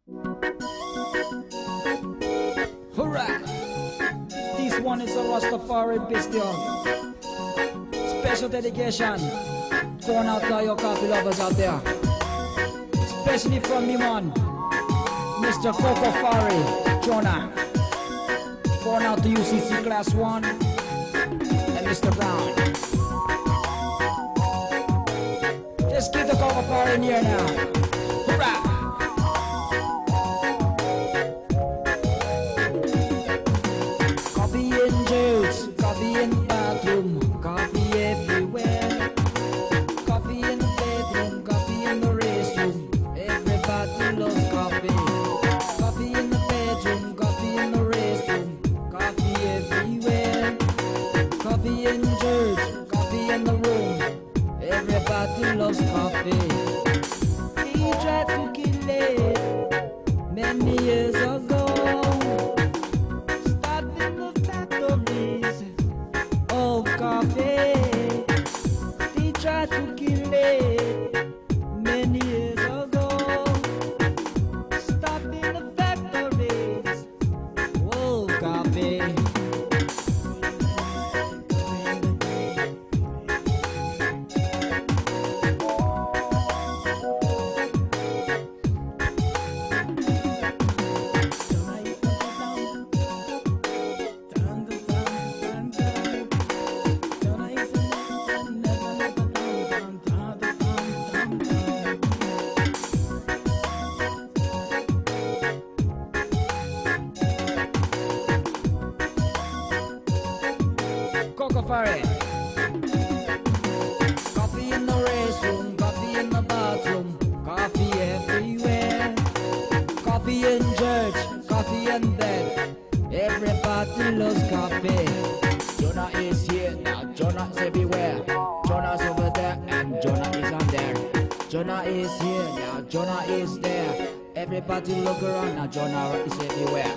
Hurrah! This one is a Rastafari Bestial. Special dedication going out to your coffee lovers out there. Especially from me man, Mr. Coco Fari, Jonah. Going out to UCC Class 1 and Mr. Brown. Just keep the Coco Fari in here now. Hurrah! Coffee in jails, coffee in the bathroom, coffee everywhere. Coffee in the bedroom, coffee in the restroom. Everybody loves coffee. Coffee in the bedroom, coffee in the restroom, coffee everywhere. Coffee in church, coffee in the room. Everybody loves coffee. He tried to kill it many years ago. Coffee, they tried to kill it many years ago. Stopping the factories, oh coffee. Fari. Coffee in the restroom, coffee in the bathroom, coffee everywhere. Coffee in church, coffee in bed. Everybody loves coffee. Jonah is here now, Jonah is everywhere. Jonah's over there and Jonah is on there. Jonah is here now, Jonah is there. Everybody look around now, Jonah is everywhere.